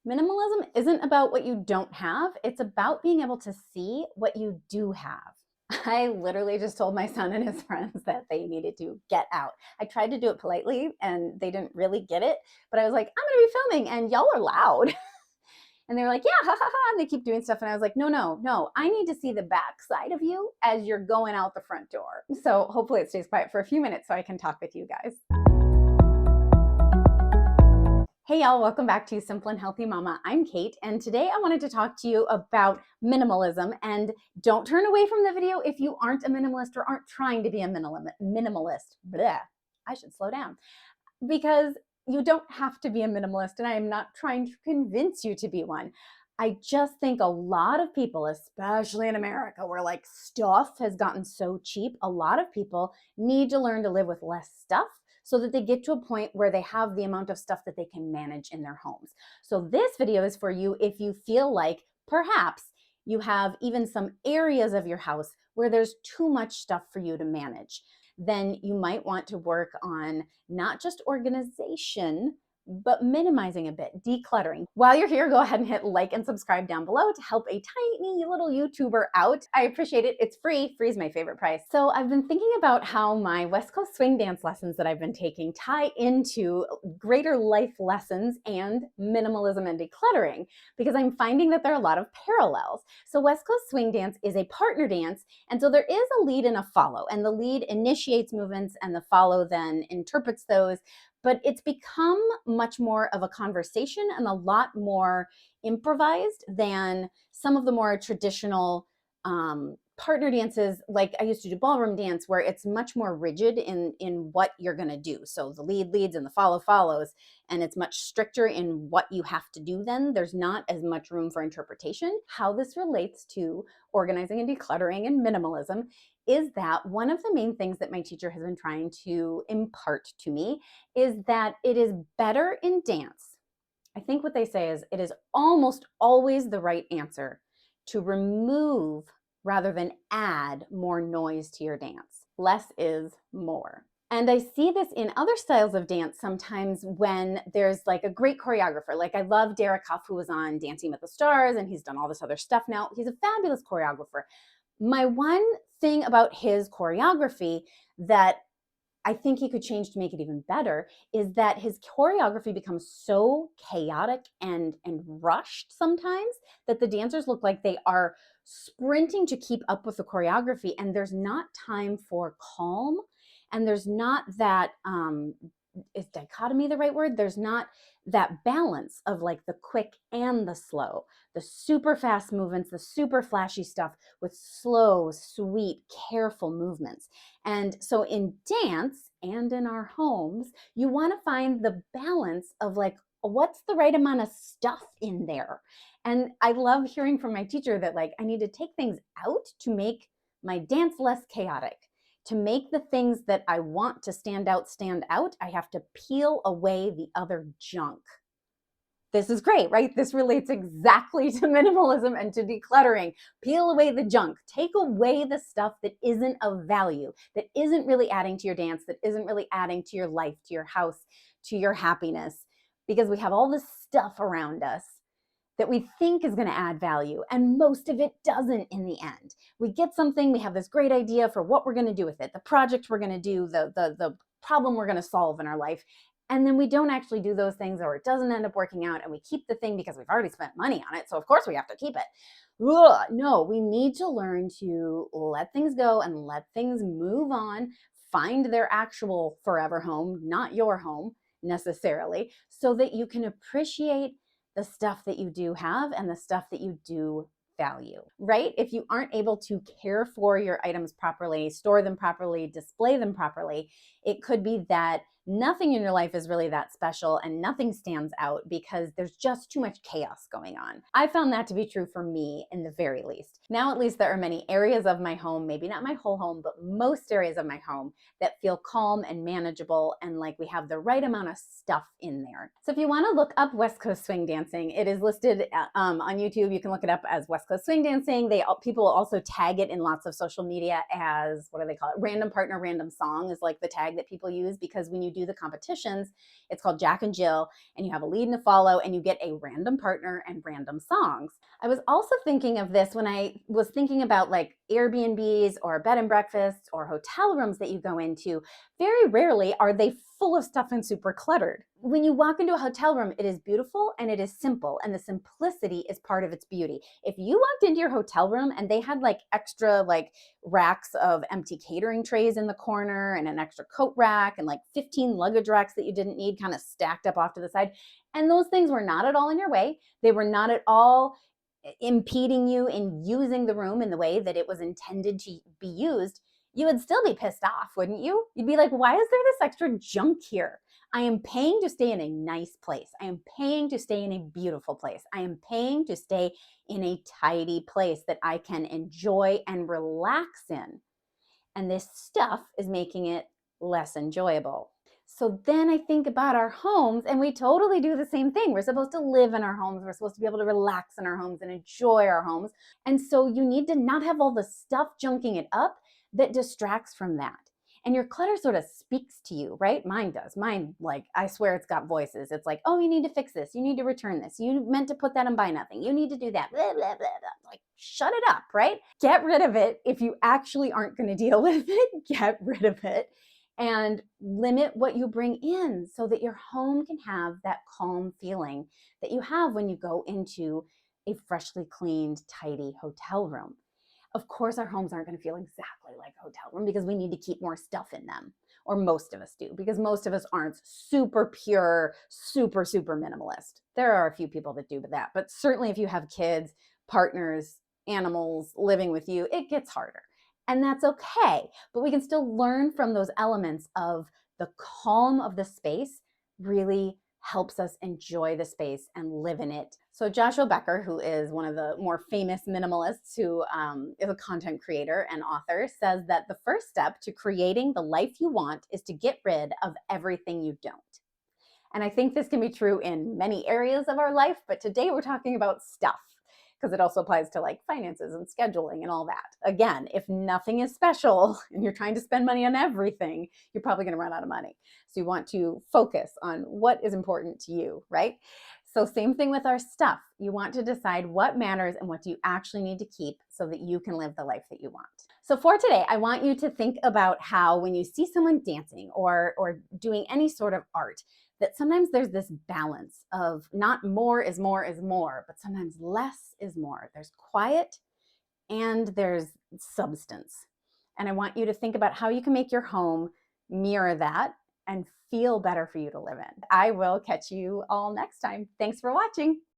Minimalism isn't about what you don't have, it's about being able to see what you do have. I literally just told my son and his friends that they needed to get out. I tried to do it politely and they didn't really get it, but I was like, I'm gonna be filming and y'all are loud. And they were like, yeah, ha ha ha. And they keep doing stuff. And I was like, no, no, no. I need to see the back side of you as you're going out the front door. So hopefully it stays quiet for a few minutes so I can talk with you guys. Hey y'all, welcome back to Simple and Healthy Mama. I'm Kate, and today I wanted to talk to you about minimalism. And don't turn away from the video if you aren't a minimalist or aren't trying to be a minimalist. Bleh. I should slow down. Because you don't have to be a minimalist, and I am not trying to convince you to be one. I just think a lot of people, especially in America, where like stuff has gotten so cheap, a lot of people need to learn to live with less stuff so that they get to a point where they have the amount of stuff that they can manage in their homes. So this video is for you if you feel like perhaps you have even some areas of your house where there's too much stuff for you to manage. Then you might want to work on not just organization, but minimizing a bit, decluttering. While you're here, go ahead and hit like and subscribe down below to help a tiny little YouTuber out. I appreciate it. It's free. Free is my favorite price. So I've been thinking about how my West Coast swing dance lessons that I've been taking tie into greater life lessons and minimalism and decluttering, because I'm finding that there are a lot of parallels. So West Coast swing dance is a partner dance, and so there is a lead and a follow, and the lead initiates movements and the follow then interprets those. But it's become much more of a conversation and a lot more improvised than some of the more traditional partner dances. Like I used to do ballroom dance, where it's much more rigid in what you're going to do. So the lead leads and the follow follows, and it's much stricter in what you have to do then. There's not as much room for interpretation. How this relates to organizing and decluttering and minimalism is that one of the main things that my teacher has been trying to impart to me is that it is better in dance. I think what they say is it is almost always the right answer to remove rather than add more noise to your dance. Less is more. And I see this in other styles of dance sometimes when there's like a great choreographer. Like I love Derek Huff, who was on Dancing with the Stars, and he's done all this other stuff now. He's a fabulous choreographer. My one thing about his choreography that I think he could change to make it even better is that his choreography becomes so chaotic and rushed sometimes that the dancers look like they are sprinting to keep up with the choreography, and there's not time for calm, and there's not that is dichotomy the right word? There's not that balance of like the quick and the slow, the super fast movements, the super flashy stuff with slow, sweet, careful movements. And so in dance and in our homes, you want to find the balance of like, what's the right amount of stuff in there? And I love hearing from my teacher that like, I need to take things out to make my dance less chaotic. To make the things that I want to stand out, I have to peel away the other junk. This is great, right? This relates exactly to minimalism and to decluttering. Peel away the junk. Take away the stuff that isn't of value, that isn't really adding to your dance, that isn't really adding to your life, to your house, to your happiness, because we have all this stuff around us that we think is going to add value, and most of it doesn't in the end. We get something, we have this great idea for what we're going to do with it, the project we're going to do, the problem we're going to solve in our life, and then we don't actually do those things, or it doesn't end up working out, and we keep the thing because we've already spent money on it, so of course we have to keep it. Ugh, no, we need to learn to let things go and let things move on, find their actual forever home, not your home necessarily, so that you can appreciate the stuff that you do have and the stuff that you do value, right? If you aren't able to care for your items properly, store them properly, display them properly, it could be that nothing in your life is really that special and nothing stands out because there's just too much chaos going on. I found that to be true for me in the very least. Now at least there are many areas of my home, maybe not my whole home, but most areas of my home that feel calm and manageable and like we have the right amount of stuff in there. So if you want to look up West Coast swing dancing, it is listed on YouTube. You can look it up as West Coast swing dancing. People also tag it in lots of social media as, what do they call it? Random partner, random song is like the tag that people use, because when you do the competitions, it's called Jack and Jill, and you have a lead and a follow, and you get a random partner and random songs. I was also thinking of this when I was thinking about like Airbnbs or bed and breakfasts or hotel rooms that you go into. Very rarely are they full of stuff and super cluttered. When you walk into a hotel room, it is beautiful and it is simple, and the simplicity is part of its beauty. If you walked into your hotel room and they had like extra like racks of empty catering trays in the corner and an extra coat rack and like 15 luggage racks that you didn't need kind of stacked up off to the side, and those things were not at all in your way, they were not at all impeding you in using the room in the way that it was intended to be used, you would still be pissed off, wouldn't you? You'd be like, why is there this extra junk here? I am paying to stay in a nice place. I am paying to stay in a beautiful place. I am paying to stay in a tidy place that I can enjoy and relax in. And this stuff is making it less enjoyable. So then I think about our homes, and we totally do the same thing. We're supposed to live in our homes. We're supposed to be able to relax in our homes and enjoy our homes. And so you need to not have all the stuff junking it up that distracts from that. And your clutter sort of speaks to you, right? Mine does. Mine, like, I swear it's got voices. It's like, oh, you need to fix this. You need to return this. You meant to put that and buy nothing. You need to do that. Blah, blah, blah, blah. Like, shut it up, right? Get rid of it. If you actually aren't going to deal with it, get rid of it. And limit what you bring in so that your home can have that calm feeling that you have when you go into a freshly cleaned, tidy hotel room. Of course, our homes aren't going to feel exactly like a hotel room because we need to keep more stuff in them, or most of us do, because most of us aren't super pure, super, super minimalist. There are a few people that do that, but certainly if you have kids, partners, animals living with you, it gets harder. And that's okay, but we can still learn from those elements of the calm of the space really helps us enjoy the space and live in it. So Joshua Becker, who is one of the more famous minimalists, who is a content creator and author, says that the first step to creating the life you want is to get rid of everything you don't. And I think this can be true in many areas of our life, but today we're talking about stuff, because it also applies to like finances and scheduling and all that. Again, if nothing is special and you're trying to spend money on everything, you're probably going to run out of money. So you want to focus on what is important to you, right? So same thing with our stuff. You want to decide what matters and what do you actually need to keep so that you can live the life that you want. So for today, I want you to think about how when you see someone dancing or doing any sort of art, that sometimes there's this balance of not more is more is more, but sometimes less is more. There's quiet and there's substance. And I want you to think about how you can make your home mirror that and feel better for you to live in. I will catch you all next time. Thanks for watching.